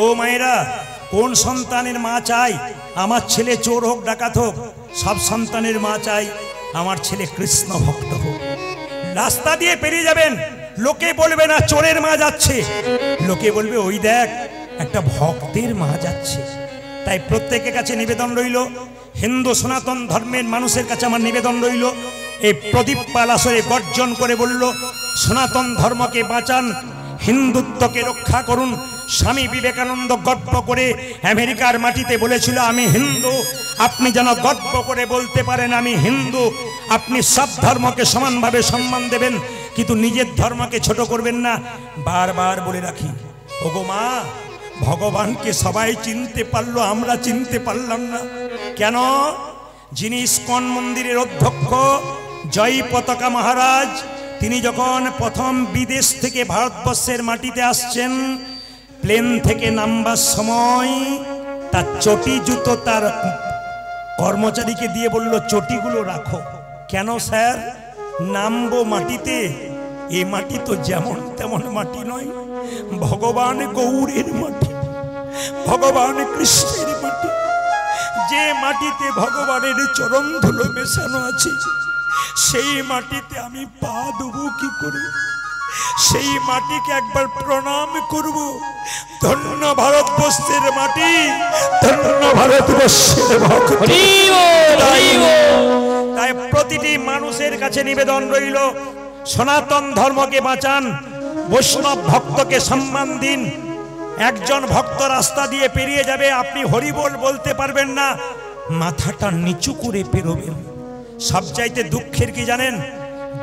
ও মায়েরা, কোন সন্তানের মা চাই আমার ছেলে চোর হোক ডাকাত হোক? সব সন্তানের মা চাই আমার ছেলে কৃষ্ণ ভক্ত হোক। রাস্তা দিয়ে পেরিয়ে যাবেন, লোকে বলবে না চোরের মা যাচ্ছে, লোকে বলবে ওই দেখ একটা ভক্তের মা যাচ্ছে। তাই প্রত্যেকের কাছে নিবেদন রইল, হিন্দু সনাতন ধর্মের মানুষের কাছে আমার নিবেদন রইল, এই প্রদীপ পাল আসরে গর্জন করে বলল, সনাতন ধর্মকে বাঁচান, হিন্দুত্বকে রক্ষা করুন। স্বামী বিবেকানন্দ গর্ব করে আমেরিকার মাটিতে বলেছিল আমি হিন্দু। আপনি যেন গর্ব করে বলতে পারেন আমি হিন্দু। আপনি সব ধর্মকে সমানভাবে সম্মান দেবেন, কিন্তু নিজের ধর্মকে ছোট করবেন না। বারবার বলে রাখি, ওগো মা, ভগবানকে সবাই চিনতে পারলো, আমরা চিনতে পারলাম না কেন? যিনি ইস্কন মন্দিরের অধ্যক্ষ জয় পতাকা মহারাজ, তিনি যখন প্রথম বিদেশ থেকে ভারতবর্ষের মাটিতে আসছেন, প্লেন থেকে নামবার সময় তার চটি জুতো তার কর্মচারীকে দিয়ে বলল চটিগুলো রাখো। কেন স্যার? নামবো মাটিতে, এ মাটি তো যেমন তেমন মাটি নয়, ভগবান গৌরের মাটি, ভগবান কৃষ্ণের মাটি। যে মাটিতে ভগবানের চরণ ধুলো মেশানো আছে, সেই মাটিতে আমি পা দেবো কি করে? সেই মাটিকে একবার প্রণাম করব। ধন্য ভারতবর্ষের মাটি, ধন্য ভারতবর্ষের ভক্তি। তাই প্রতিটি মানুষের কাছে নিবেদন রইল, সনাতন ধর্মকে বাঁচান, বৈষ্ণব ভক্তকে সম্মান দিন। একজন ভক্ত রাস্তা দিয়ে পেরিয়ে যাবে, আপনি হরিবোল বলতে পারবেন না, মাথাটা নিচু করে পেরোবেন। সবচাইতে দুঃখের কি জানেন?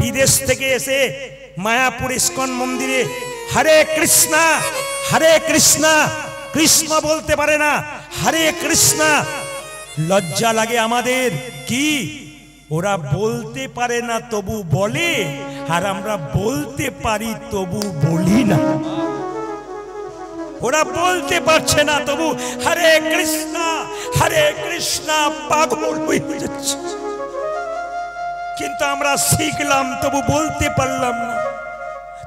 বিদেশ থেকে এসে মায়াপুর ইস্কন মন্দিরে হরে কৃষ্ণা হরে কৃষ্ণা, কৃষ্ণ বলতে পারে না, হরে কৃষ্ণা। লজ্জা লাগে আমাদের, কি ওরা বলতে পারে না তবু বলে, আর আমরা বলতে পারি তবু বলি না। ওরা বলতে পারছে না তবু হরে কৃষ্ণা হরে কৃষ্ণা পাগল হয়ে যাচ্ছে। কিন্তু আমরা শিখলাম তবু বলতে পারলাম না,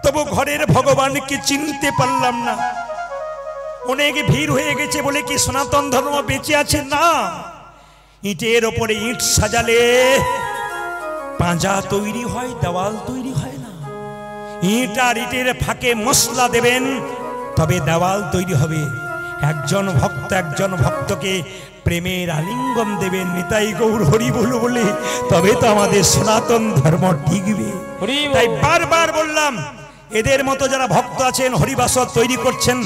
তবু ঘরের ভগবানকে চিনতে পারলাম না। অনেক ভিড় হয়ে গেছে বলে কি সনাতন ধর্ম বেঁচে আছে? না। ইটের ওপরে ইট সাজালে পাঁজা তৈরি হয়, দেওয়াল তৈরি হয় না। ইট আর ইটের ফাঁকে মশলা দেবেন, তবে দেওয়াল তৈরি হবে। একজন ভক্ত একজন ভক্তকে প্রেমের আলিঙ্গন দেবেন, নিতাই গৌর হরি বলো বলে, তবে তো আমাদের সনাতন ধর্ম টিকবে। তাই বারবার বললাম, এদের মতো যারা ভক্ত আছেন হরিবাসর তৈরি করছেন,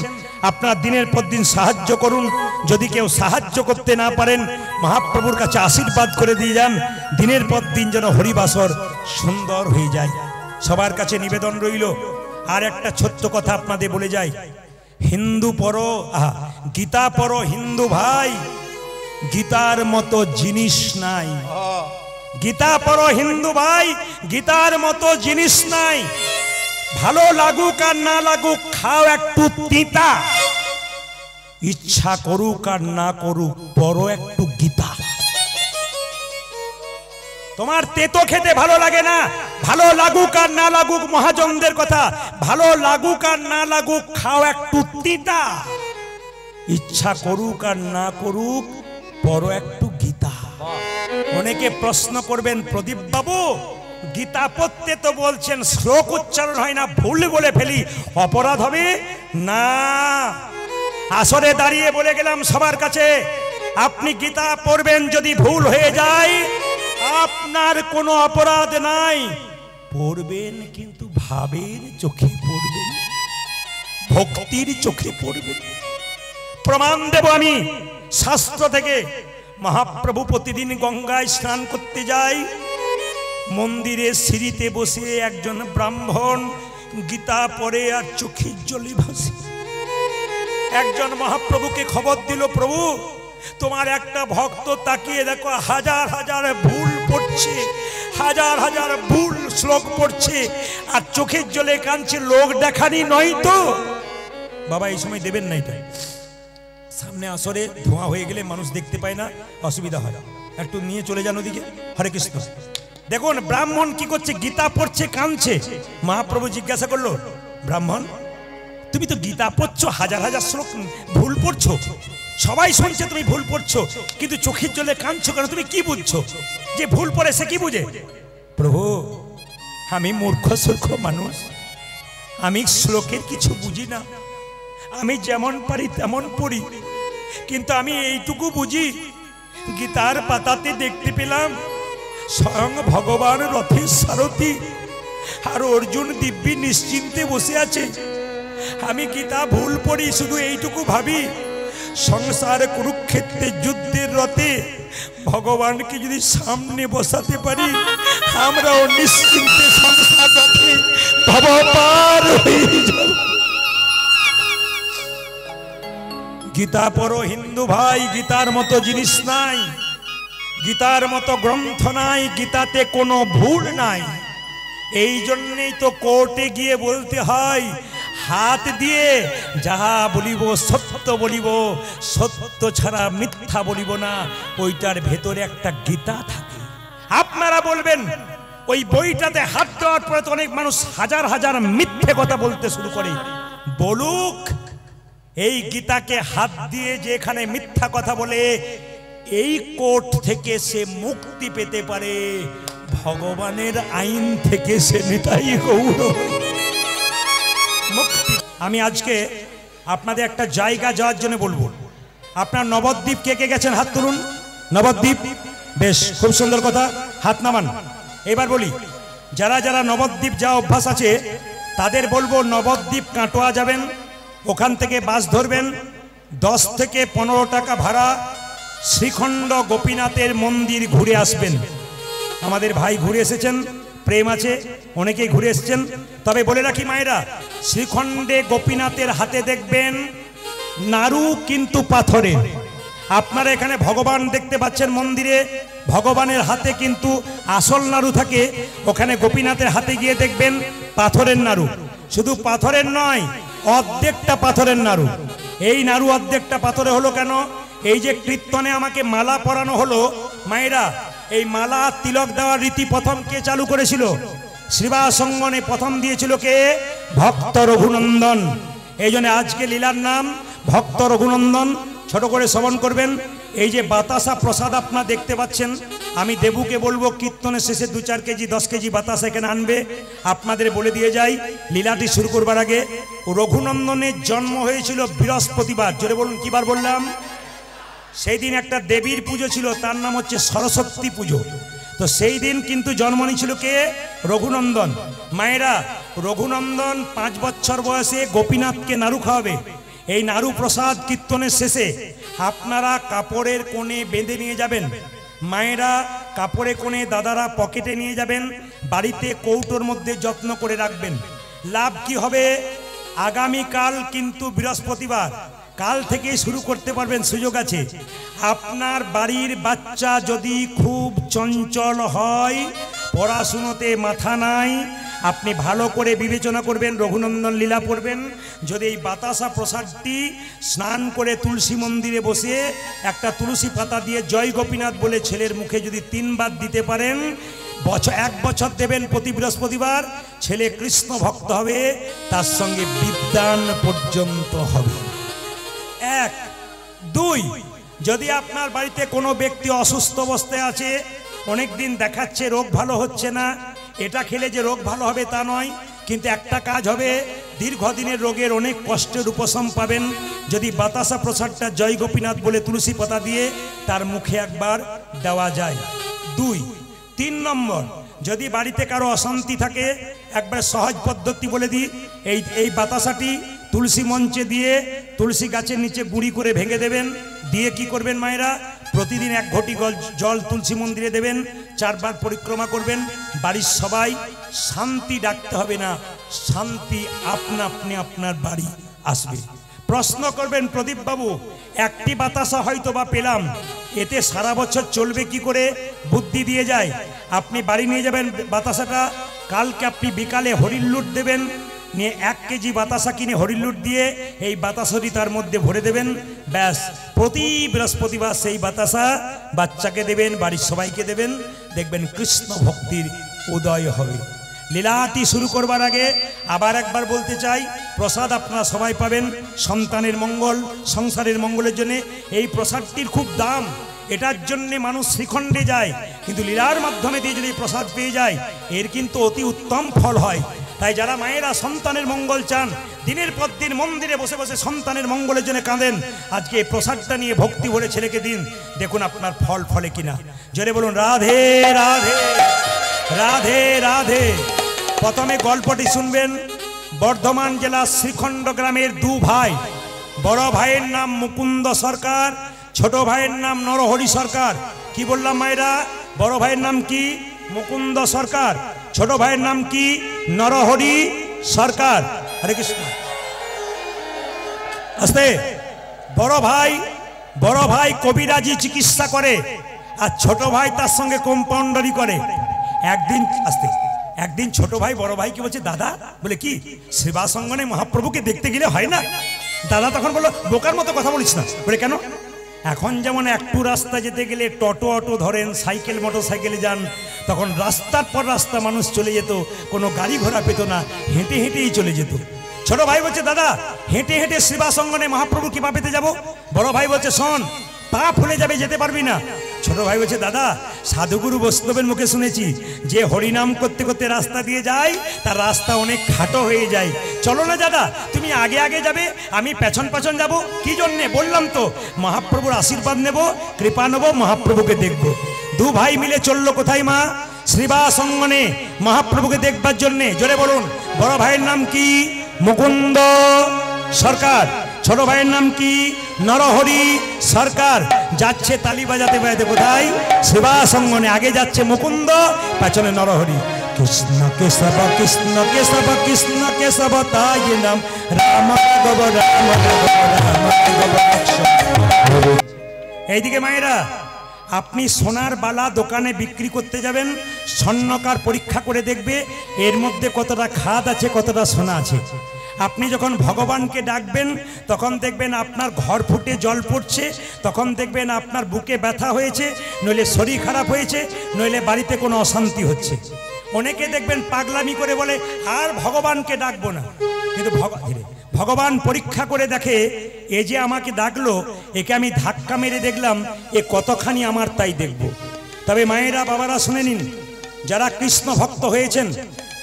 আপনার দিনের পর দিন সাহায্য করুন। যদি কেউ সাহায্য করতে না পারেন, মহাপ্রভুর কাছে আশীর্বাদ করে দিয়ে যান, দিনের পর দিন যেন হরিবাসর সুন্দর হয়ে যায়। সবার কাছে নিবেদন রইল। আর একটা ছোট্ট কথা আপনাদের বলে যাই, হিন্দু পড়ো, গীতা পড়ো হিন্দু ভাই, গীতার মতো জিনিস নাই। গীতা পড়ো হিন্দু ভাই, গীতার মতো জিনিস নাই। ভালো লাগুক আর না লাগুক, খাও একটু তিতা, ইচ্ছা করুক আর না করুক, পড়ো একটু গীতা। তোমার তেতো খেতে ভালো লাগে না, ভালো লাগুক আর না লাগুক, মহাজনদের কথা, ভালো লাগুক আর না লাগুক, খাও একটু তিতা। ইচ্ছা করুক আর না করুক, পড়ো একটু গীতা। অনেকে প্রশ্ন করবেন, প্রদীপ বাবু গীতা পড়তে তো বলছেন, শ্লোক উচ্চারণ হয় না, ভুল বলে ফেলি, অপরাধ হবে না? আসরে দাঁড়িয়ে বলে গেলাম সবার কাছে, আপনি গীতা পড়বেন, যদি ভুল হয়ে যায় আপনার কোনো অপরাধ নাই। পড়বেন কিন্তু ভাবের চোখে পড়বেন, ভক্তির চোখে পড়বেন। প্রমাণ দেব আমি শাস্ত্র থেকে। মহাপ্রভু প্রতিদিন গঙ্গায় স্নান করতে যায়, মন্দিরে সিঁড়িতে বসে একজন ব্রাহ্মণ গীতা পড়ে আর চোখের জলে ভাসে। একজন মহাপ্রভুকে খবর দিল, প্রভু তোমার একটা ভক্ত তাকিয়ে দেখো, হাজার হাজার ভুল পড়ছে, হাজার হাজার ভুল শ্লোক পড়ছে আর চোখের জলে কাঁদছে, লোক দেখানি নয় তো? বাবা এই সময় দেবেন না, এটা সামনে আসরে ধোঁয়া হয়ে গেলে মানুষ দেখতে পায় না, অসুবিধা হয়, একটু নিয়ে চলে যান ওদিকে। হরে কৃষ্ণ। দেখুন ব্রাহ্মণ কি করছে, গীতা পড়ছে, কাঁদছে। মহাপ্রভু জিজ্ঞাসা করলো, ব্রাহ্মণ তুমি তো গীতা পড়ছো, হাজার হাজার শ্লোক ভুল পড়ছো, সবাই শুনছে তুমি ভুল পড়ছো, কিন্তু চোখের জলে কাঁদছো কেন? তুমি কি বুঝছো? যে ভুল পড়ে সে কি বুঝে? প্রভু, আমি মূর্খ সূর্খ মানুষ, আমি শ্লোকের কিছু বুঝি না, আমি যেমন পারি তেমন পড়ি, কিন্তু আমি এইটুকু বুঝি, গীতার পাতাতে দেখতে পেলাম স্বয়ং ভগবান রথের সারথি আর অর্জুন দিব্যি নিশ্চিন্তে বসে আছে। আমি গীতা ভুল পড়ি, শুধু এইটুকু ভাবি, সংসার কুরুক্ষেত্রের যুদ্ধের রথে ভগবানকে যদি সামনে বসাতে পারি, আমরাও নিশ্চিন্তে সংসার রথে ভব পার হয়ে যাব। গীতা পড়ো হিন্দু ভাই, গীতার মতো জিনিস নাই, গীতার মতো গ্রন্থ নাই, গীতাতে কোনো ভুল নাই। এই জন্যই তো কোর্টে গিয়ে বলতে হয়, হাত দিয়ে যাহা বলিব সত্য বলিব, সত্য ছাড়া মিথ্যা বলিব না। ওইটার ভেতরে একটা গীতা থাকে। আপনারা বলবেন ওই বইটাতে হাত দেওয়ার পরে তো অনেক মানুষ হাজার হাজার মিথ্যে কথা বলতে শুরু করে। বলুক, এই গীতাকে হাত দিয়ে যেখানে মিথ্যা কথা বলে, এই কোর্ট থেকে সে মুক্তি পেতে পারে, ভগবানের আইন থেকে সে নিতাই গৌর মুক্তি। আমি আজকে আপনাদের একটা জায়গা যাওয়ার জন্য বলবো। আপনার নবদ্বীপ কে কে গেছেন? হাত তুলুন। নবদ্বীপ, বেশ, খুব সুন্দর কথা, হাত নামান। এবার বলি, যারা যারা নবদ্বীপ যাওয়া অভ্যাস আছে তাদের বলবো, নবদ্বীপ কাটোয়া যাবেন, ওখান থেকে বাস ধরবেন, 10 থেকে 15 টাকা ভাড়া, শ্রীখণ্ড গোপীনাথের মন্দির ঘুরে আসবেন। আমাদের ভাই ঘুরে এসেছেন, প্রেম আছে, অনেকেই ঘুরে এসেছেন। তবে বলে রাখি মায়েরা, শ্রীখণ্ডে গোপীনাথের হাতে দেখবেন নাড়ু কিন্তু পাথরের। আপনারা এখানে ভগবান দেখতে পাচ্ছেন মন্দিরে, ভগবানের হাতে কিন্তু আসল নাড়ু থাকে, ওখানে গোপীনাথের হাতে গিয়ে দেখবেন পাথরের নাড়ু। শুধু পাথরের নয়, অর্ধেকটা পাথরের নাড়ু। এই নাড়ু অর্ধেকটা পাথরে হলো কেন? এই যে কীর্তনে আমাকে মালা পরানো হলো, মায়েরা, এই মালা তিলক দেওয়ার রীতি প্রথম কে চালু করেছিল? শ্রীবাসঙ্গনে প্রথম দিয়েছিল কে? ভক্ত রঘুনন্দন। এই জন্য আজকে লীলার নাম ভক্ত রঘুনন্দন। ছোট করে শ্রবণ করবেন। এই যে বাতাসা প্রসাদ আপনারা দেখতে পাচ্ছেন, আমি দেবুকে বলবো কীর্তনের শেষে 2-4 কেজি 10 কেজি বাতাসা এখানে আনবে। আপনাদের বলে দিয়ে যাই, লীলাটি শুরু করবার আগে, রঘুনন্দনের জন্ম হয়েছিল বৃহস্পতিবার। জোরে বলুন, কিবার বললাম? সেই দিন একটা দেবীর পুজো ছিল, তার নাম হচ্ছে সরস্বতী পুজো। তো সেই দিন কিন্তু জন্ম নিয়েছিল কে? রঘুনন্দন। মায়েরা, রঘুনন্দন 5 বছর বয়সে গোপীনাথকে নাড়ু খাওয়াবে। এই নাড়ু প্রসাদ কীর্তনের শেষে আপনারা কাপড়ের কোণে বেঁধে নিয়ে যাবেন। মায়েরা কাপড়ে কোণে, দাদারা পকেটে নিয়ে যাবেন, বাড়িতে কৌটোর মধ্যে যত্ন করে রাখবেন। লাভ কি হবে? আগামীকাল কিন্তু বৃহস্পতিবার, কাল থেকে শুরু করতে পারবেন, সুযোগ আছে। আপনার বাড়ির বাচ্চা যদি খুব চঞ্চল হয়, পড়াশুনোতে মাথা নাই, আপনি ভালো করে বিবেচনা করবেন, রঘুনন্দন লীলা পড়বেন। যদি এই বাতাসা প্রসাদটি স্নান করে তুলসী মন্দিরে বসে একটা তুলসী পাতা দিয়ে জয় গোপীনাথ বলে ছেলের মুখে যদি 3 বার দিতে পারেন, 1 বছর দেবেন প্রতি বৃহস্পতিবার, ছেলে কৃষ্ণ ভক্ত হবে, তার সঙ্গে বিদ্যান পর্যন্ত হবে। 1, 2, যদি আপনার বাড়িতে কোনো ব্যক্তি অসুস্থ অবস্থায় আছে, অনেক দিন দেখাচ্ছে রোগ ভালো হচ্ছে না, এটা খেলে যে রোগ ভালো হবে তা নয়, কিন্তু একটা কাজ হবে, দীর্ঘদিনের রোগের অনেক কষ্টের উপশম পাবেন যদি বাতাসা প্রসাদটা জয় গোপীনাথ বলে তুলসী পাতা দিয়ে তার মুখে একবার দেওয়া যায়। 2, 3 নম্বর, যদি বাড়িতে কারো অশান্তি থাকে, একবার সহজ পদ্ধতি বলে দিই। এই বাতাসাটি তুলসী মঞ্চে দিয়ে তুলসী গাছের নিচে গুঁড়ি করে ভেঙে দেবেন। দিয়ে কি করবেন মায়েরা? প্রতিদিন 1 ঘটি জল তুলসী মন্দিরে দেবেন, 4 বার পরিক্রমা করবেন। বাড়ির সবাই শান্তি ডাকতে হবে না, শান্তি আপনা আপনি আপনার বাড়ি আসবে। প্রশ্ন করবেন, প্রদীপ বাবু, একটি বাতাসা হয়তো বা পেলাম, এতে সারা বছর চলবে কি করে? বুদ্ধি দিয়ে যায়। আপনি বাড়ি নিয়ে যাবেন বাতাসাটা, কালকে আপনি বিকালে হরির লুট দেবেন, নিয়ে 1 কেজি বাতাসা কিনে হরির লুট দিয়ে এই বাতাসটি তার মধ্যে ভরে দেবেন। ব্যাস, প্রতি বৃহস্পতিবার সেই বাতাসা বাচ্চাকে দেবেন, বাড়ির সবাইকে দেবেন, দেখবেন কৃষ্ণ ভক্তির উদয় হবে। লীলাটি শুরু করবার আগে আবার একবার বলতে চাই, প্রসাদ আপনারা সবাই পাবেন সন্তানের মঙ্গল, সংসারের মঙ্গলের জন্য। এই প্রসাদটির খুব দাম, এটার জন্যে মানুষ শ্রীখণ্ডে যায়, কিন্তু লীলার মাধ্যমে দিয়ে যদি প্রসাদ পেয়ে যায় এর কিন্তু অতি উত্তম ফল হয়। তাই যারা মায়েরা সন্তানের মঙ্গল চান, দিনের পর দিন মন্দিরে বসে বসে সন্তানের মঙ্গলের জন্য কাঁদেন, আজকে এই প্রসাদটা নিয়ে ভক্তি ভরে ছেলেকে দিন, দেখুন আপনার ফল ফলে কিনা। জোরে বলুন রাধে রাধে রাধে রাধে। প্রথমে গল্পটি শুনবেন। বর্ধমান জেলার শ্রীখণ্ড গ্রামের দু ভাই, বড় ভাইয়ের নাম মুকুন্দ সরকার, ছোট ভাইয়ের নাম নরহরি সরকার। কি বললাম মায়েরা? বড় ভাইয়ের নাম কি? মুকুন্দ সরকার। ছোট ভাইয়ের নাম কি? নরহরি সরকার। হরে কৃষ্ণ। আস্তে। বড় ভাই কবিরাজি চিকিৎসা করে, আর ছোট ভাই তার সঙ্গে কম্পাউন্ডারি করে। একদিন ছোট ভাই বড় ভাইকে বলছে, দাদা, বলে কি সেবাসঙ্গনে মহাপ্রভুকে দেখতে গেলে হয় না? দাদা তখন বললো, বোকার মতো কথা বলিস না। বলে কেন? এখন যেমন একটু রাস্তা যেতে গেলে টোটো অটো ধরেন, সাইকেল মোটর সাইকেলে যান, তখন রাস্তার পর রাস্তা মানুষ চলে যেত, কোনো গাড়ি ঘোড়া পেত না, হেঁটে হেঁটেই চলে যেত। ছোট ভাই বলছে, দাদা হেঁটে হেঁটে সেবাসঙ্গনে মহাপ্রভু কিভাবে পেতে যাব? বড় ভাই বলছে, শোন, পা ফুলে যাবে, যেতে পারবি না। ছোট ভাই বলছে, দাদা সাধুগুরু বৈষ্ণবের মুখে শুনেছি যে হরিনাম করতে করতে রাস্তা দিয়ে যায় তার রাস্তা অনেক খাটো হয়ে যায়, চলো না দাদা, তুমি আগে আগে যাবে, আমি পেছন পেছন যাব। কি জন্যে? বললাম তো, মহাপ্রভুর আশীর্বাদ নেব, কৃপা নেব, মহাপ্রভুকে দেখব। দু ভাই মিলে চললো কোথায় মা? শ্রীবাসঙ্গনে মহাপ্রভুকে দেখবার জন্যে। জোরে বলুন। বড় ভাইয়ের নাম কি? মুকুন্দ সরকার। ছোট ভাইয়ের নাম কি? নরহরি সরকার। যাচ্ছে তালি বাজাতে বাজাতে কোথায়? সেবাসঙ্গনে। আগে যাচ্ছে মুকুন্দ, পেছনে নরহরি। কৃষ্ণ কেশব কৃষ্ণ কেশব কৃষ্ণ কেশব তাই নাম, রাম রাঘব রাম রাঘব রাম রাঘব। এইদিকে মায়েরা, আপনি সোনার বালা দোকানে বিক্রি করতে যাবেন, স্বর্ণকার পরীক্ষা করে দেখবে এর মধ্যে কতটা খাদ আছে, কতটা সোনা আছে। আপনি যখন ভগবানকে ডাকবেন তখন দেখবেন আপনার ঘর ফুটে জল পড়ছে, তখন দেখবেন আপনার বুকে ব্যথা হয়েছে, নইলে শরীর খারাপ হয়েছে, নইলে বাড়িতে কোনো অশান্তি হচ্ছে। অনেকে দেখবেন পাগলামি করে বলে আর ভগবানকে ডাকবো না, কিন্তু ভগবান পরীক্ষা করে দেখে এ যে আমাকে ডাকলো, একে আমি ধাক্কা মেরে দেখলাম এ কতখানি আমার, তাই দেখব। তবে মায়েরা বাবারা শুনে নিন, যারা কৃষ্ণ ভক্ত হয়েছেন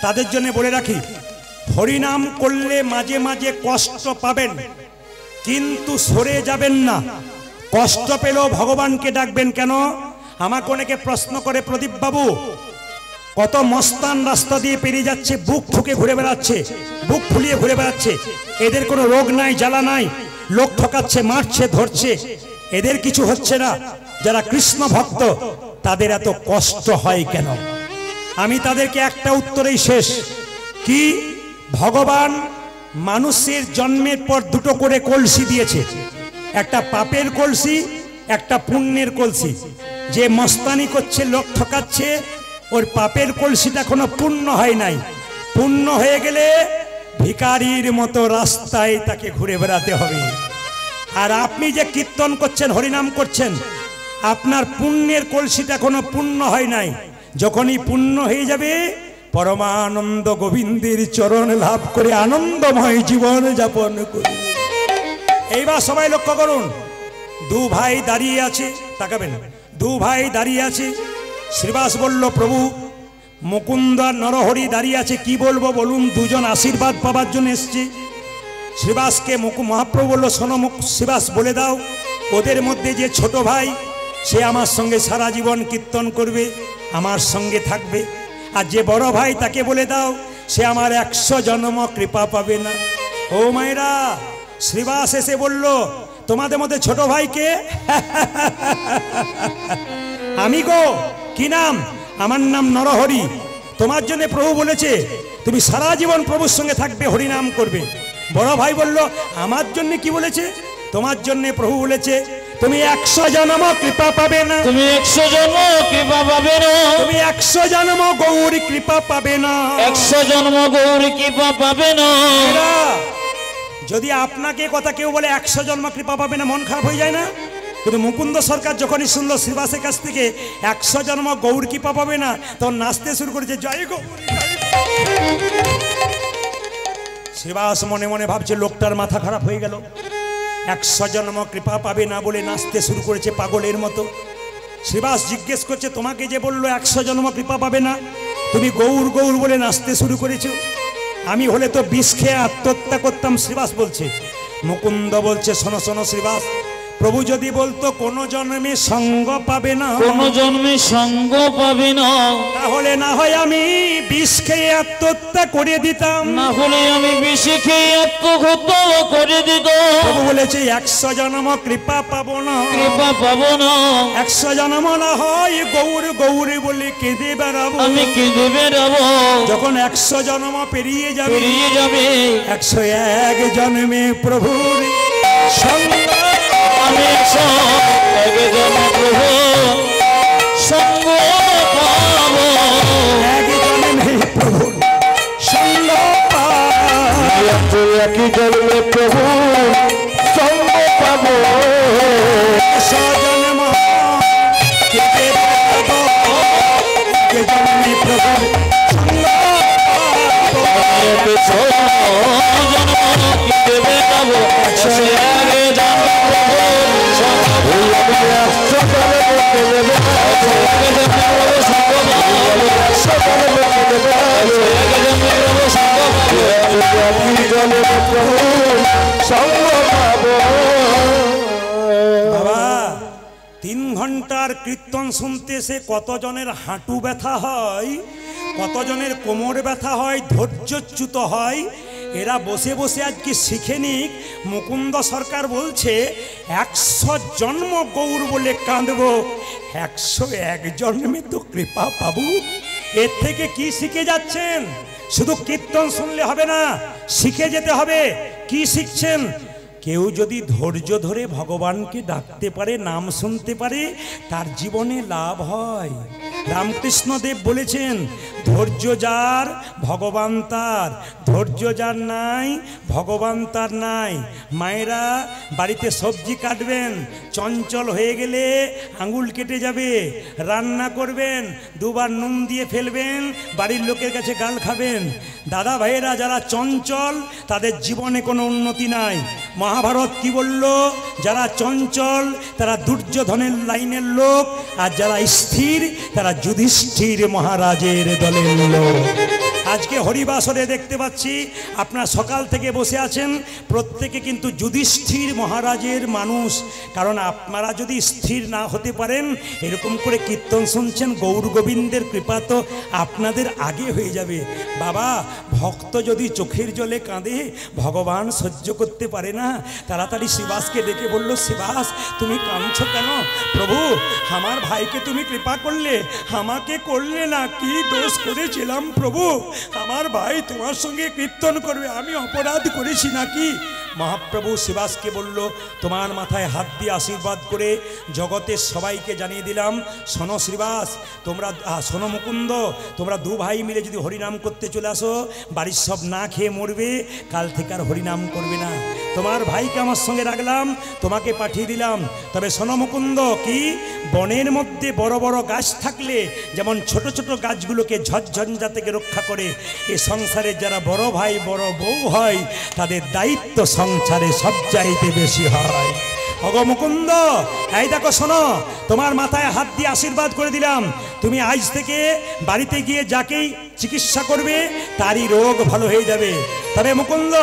তাদের জন্য বলে রাখি, হরিনাম করলে মাঝে মাঝে কষ্ট পাবেন, কিন্তু সরে যাবেন না। কষ্ট পেলেও ভগবানকে ডাকবেন। কেন? আমাকে অনেকে প্রশ্ন করে, প্রদীপ বাবু কত মস্তান রাস্তা দিয়ে পেরিয়ে যাচ্ছে, বুক ঠুকে ঘুরে বেড়াচ্ছে, বুক ফুলিয়ে ঘুরে বেড়াচ্ছে, এদের কোনো রোগ নাই, জ্বালা নাই, লোক ঠকাচ্ছে, মারছে, ধরছে, এদের কিছু হচ্ছে না। যারা কৃষ্ণ ভক্ত তাদের এত কষ্ট হয় কেন? আমি তাদেরকে একটা উত্তরেই শেষ। কি? ভগবান মানুষের জন্মের পর দুটো করে কলসি দিয়েছে, একটা পাপের কলসি, একটা পুণ্যের কলসি। যে মস্তানি করছে, লোক ঠকাচ্ছে, ওর পাপের কলসিটা এখনো পূর্ণ হয় নাই। পূর্ণ হয়ে গেলে ভিখারির মতো রাস্তায় তাকে ঘুরে বেড়াতে হবে। আর আপনি যে কীর্তন করছেন, হরিনাম করছেন, আপনার পুণ্যের কলসিটা এখনো পূর্ণ হয় নাই। যখনই পূর্ণ হয়ে যাবে, পরমানন্দ গোবিন্দের চরণ লাভ করে আনন্দময় জীবন যাপন করুন। এইবার সবাই লক্ষ্য করুন, দু ভাই দাঁড়িয়ে আছে, তাকাবেন, দু ভাই দাঁড়িয়ে আছে। শ্রীবাস বলল, প্রভু মুকুন্দ আর নরহরি দাঁড়িয়ে আছে, কি বলবো বলুন? দুজন আশীর্বাদ পাবার জন্য এসছে। শ্রীবাসকে মহাপ্রভু বলল, শোনো শ্রীবাস, বলে দাও ওদের মধ্যে যে ছোট ভাই, সে আমার সঙ্গে সারা জীবন কীর্তন করবে, আমার সঙ্গে থাকবে। আর যে বড় ভাই, তাকে বলে দাও সে আমার 100 জন্ম কৃপা পাবে না। ও মায়েরা, শ্রীবাস এসে বলল, তোমাদের মধ্যে ছোট ভাইকে? আমি গো। কি নাম? আমার নাম নরহরি। তোমার জন্য প্রভু বলেছে তুমি সারা জীবন প্রভুর সঙ্গে থাকবে, হরিনাম করবে। বড় ভাই বলল, আমার জন্য কি বলেছে? তোমার জন্য প্রভু বলেছে তুমি 100 জন্ম কৃপা পাবে না, তুমি 100 জন্ম কৃপা পাবে না, তুমি 100 জন্ম গৌরী কৃপা পাবে না, 100 জন্ম গৌরী কৃপা পাবে না। যদি আপনাকে কথা কেউ বলে 100 জন্ম কৃপা পাবে না, মন খারাপ হয়ে যায় না? কিন্তু মুকুন্দ সরকার যখনই শুনলো শ্রীবাসের কাছ থেকে 100 জন্ম গৌর কৃপা পাবে না, তখন নাচতে শুরু করেছে, জয় গৌরী জয় গৌরী। শ্রীবাস মনে মনে ভাবছে লোকটার মাথা খারাপ হয়ে গেল, 100 জন্ম কৃপা পাবে না বলে নাচতে শুরু করেছে পাগলের মতো। শ্রীবাস জিজ্ঞেস করছে, তোমাকে যে বললো 100 জন্ম কৃপা পাবে না, তুমি গৌর গৌর বলে নাচতে শুরু করেছো? আমি হলে তো বিষ খেয়ে আত্মহত্যা করতাম। শ্রীবাস বলছে। মুকুন্দ বলছে, শোনো শোনো শ্রীবাস, প্রভু যদি বলতো কোন জন্মে সঙ্গ পাবে না, কোন জন্মে সঙ্গ পাবে না, তাহলে না হয় আমি বিষ খেয়ে আত্মহত্যা করে দিতাম। না হলে আমি বিষ খেয়ে আত্মহত্যা করে দিতাম। প্রভু বলেছে 100 জন্ম কৃপা পাবো না, কৃপা পাবো না। 100 জন্ম না হয় গৌর গৌর বলে কেঁদে বেড়াবো। আমি কেঁদে বেড়াবো। যখন 100 জন্ম পেরিয়ে যাবে, 101 জন্মে প্রভুর সঙ্গ আমি 101 জন্মে প্রভু সঙ্গ পাবো। 1 জন্মে প্রভুর সঙ্গ পাবো। 101 জন্মে প্রভু সঙ্গ পাবো। 100 জন্ম কেঁদে বেড়াবো, 1 জন্মে প্রভুর সঙ্গ বাবা 3 ঘন্টার কীর্তন শুনতে সে কতজনের হাঁটু ব্যথা হয়, কতজনের কোমর ব্যথা হয়, ধৈর্যচ্যুত হয়। এরা বসে বসে আজকে শিখে নিক। মুকুন্দ সরকার বলছে 100 জন্ম গৌর বলে কাঁদবো, 101 জন্মে তো কৃপা পাবো। এর থেকে কি শিখে যাচ্ছেন? শুধু কীর্তন শুনলে হবে না, শিখে যেতে হবে। কি শিখছেন? কেউ যদি ধৈর্য ধরে ভগবানকে ডাকতে পারে, নাম শুনতে পারে, তার জীবনে লাভ হয়। রামকৃষ্ণদেব বলেছেন, ধৈর্য যার ভগবান তার, ধৈর্য যার নাই ভগবান তার নাই। মায়েরা বাড়িতে সবজি কাটবেন, চঞ্চল হয়ে গেলে আঙুল কেটে যাবে। রান্না করবেন, 2 বার নুন দিয়ে ফেলবেন, বাড়ির লোকের কাছে গাল খাবেন। দাদা ভাইয়েরা যারা চঞ্চল, তাদের জীবনে কোনো উন্নতি নাই। মহাভারত কি বলল? যারা চঞ্চল তারা দুর্যোধনের লাইনের লোক, আর যারা স্থির তারা যুধিষ্ঠির মহারাজের দলের লোক। আজকে হরিবাসরে দেখতে পাচ্ছি আপনারা সকাল থেকে বসে আছেন, প্রত্যেকে কিন্তু যুধিষ্ঠির মহারাজের মানুষ। কারণ আপনারা যদি স্থির না হতে পারেন, এরকম করে কীর্তন শুনছেন, গৌর গোবিন্দের কৃপা তো আপনাদের আগে হয়ে যাবে। বাবা, ভক্ত যদি চোখের জলে কাঁদে, ভগবান সহ্য করতে পারে না। তাড়াতাড়ি শিবাসকে ডেকে বলল, শিবাস তুমি কাঁদছো কেন? প্রভু, আমার ভাইকে তুমি কৃপা করলে, আমাকে করলে না। কি দোষ করেছিলাম প্রভু? আমার ভাই তোমার সঙ্গে কীর্তন করবে, আমি অপরাধ করেছি নাকি? মহাপ্রভু শিবাসকে বলল, তোমার মাথায় হাত দিয়ে আশীর্বাদ করে জগতের সবাইকে জানিয়ে দিলাম, শোনো শ্রীবাস, তোমরা শোনো মুকুন্দ, তোমরা 2 ভাই মিলে যদি হরিনাম করতে চলে আসো, বাড়ির সব না খেয়ে মরবে, কাল থেকে আর হরিনাম করবে না। তোমার ভাইকে আমার সঙ্গে রাখলাম, তোমাকে পাঠিয়ে দিলাম। তবে শোনো মুকুন্দ, কি বনের মধ্যে বড় বড় গাছ থাকলে যেমন ছোট ছোট গাছগুলোকে ঝড়ঝঞ্ঝা থেকে রক্ষা করে, এ সংসারে যারা বড় ভাই বড় বউ হয়, তাদের দায়িত্ব সংসারে সবচাইতে বেশি হয়। অগো মুকুন্দ, এই দেখো শোনো, তোমার মাথায় হাত দিয়ে আশীর্বাদ করে দিলাম, তুমি আজ থেকে বাড়িতে গিয়ে যাকেই চিকিৎসা করবে তারই রোগ ভালো হয়ে যাবে। তবে মুকুন্দ,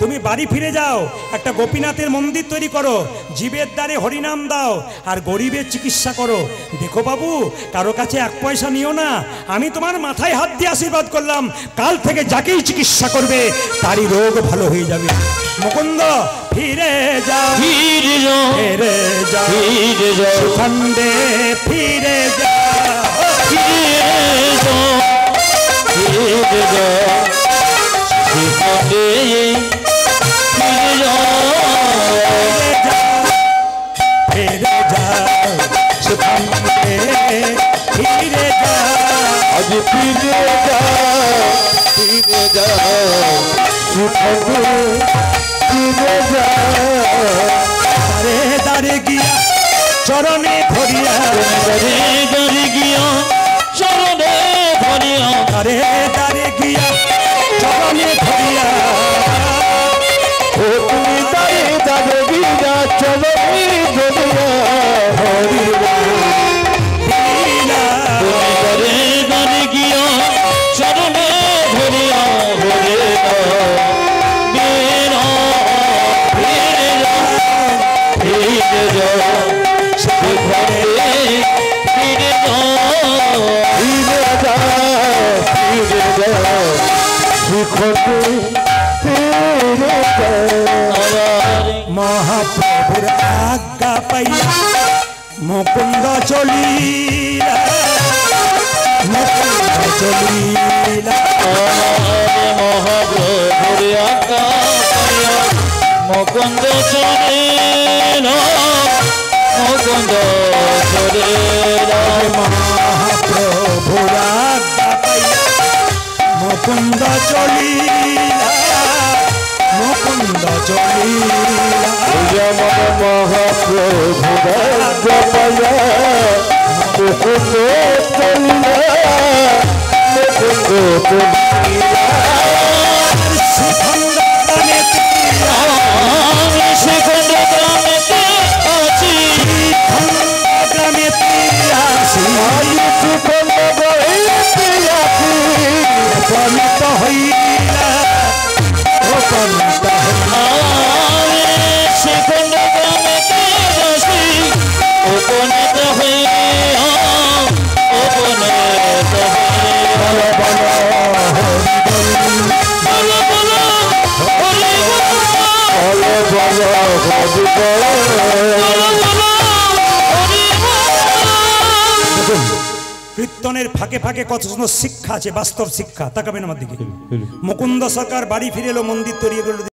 তুমি বাড়ি ফিরে যাও, একটা গোপীনাথের মন্দির তৈরি করো, জীবের দ্বারে হরিনাম দাও, আর গরিবের চিকিৎসা করো। দেখো বাবু, কারো কাছে 1 পয়সা নিও না। আমি তোমার মাথায় হাত দিয়ে আশীর্বাদ করলাম, কাল থেকে যাকেই চিকিৎসা করবে তারই রোগ ভালো হয়ে যাবে। মুকুন্দ, ফিরে যাও, ফিরে যাও, ফিরে যাও, ফিরে যাও, খণ্ডে ফিরে যাও, ফিরে যাও, ফিরে যাও, শিখতে ফিরে যাও, ফিরে যাও, সুখণ্ডে ফিরে যাও, আজ ফিরে যাও, ফিরে যাও, সুখতে ফিরে যাও। দারে দারে গিয়া চরণে ধরিয়া, দারে দারে গিয়া চরণে ধরিয়া, দারে দারে গিয়া ফিরে যাও শিখরে ফিরে যাও ফিরে যাও ফিরে যাও শিখরে ফিরে যাও মহাপ্রভুর আজ্ঞা পাইয়া মুকুন্দ চলিলা মুকুন্দ চলিলা মহাপ্রভুর আজ্ঞা পাইয়া মুকুন্দ চলিলা মুকুন্দ চলিলা মহাপ্রভুর আজ্ঞা পাইয়া মুকুন্দ চলিলা মুকুন্দ চলিলা মহাপ্রভুর আজ্ঞা পাইয়া মুকুন্দ চলিলা মুকুন্দ চলিলা শিখন্দ প্রাণেতে শিখন্ড গ্রামেতে আছি শিখন্দ প্রাণেতে আসি শিখন্ড গ্রামেতে আছি উপনীত হইলা উপনীত হইলা শিখন্ড গ্রামেতে আছি উপনীত হইয়া উপনীত হইয়া বলো বলো হরি বল কীর্তনের ফাঁকে ফাঁকে কত সুন্দর শিক্ষা আছে, বাস্তব শিক্ষা। তাকাবেন আমার দিকে। মুকুন্দ সরকার বাড়ি ফিরে এলো, মন্দির তৈরি করলো।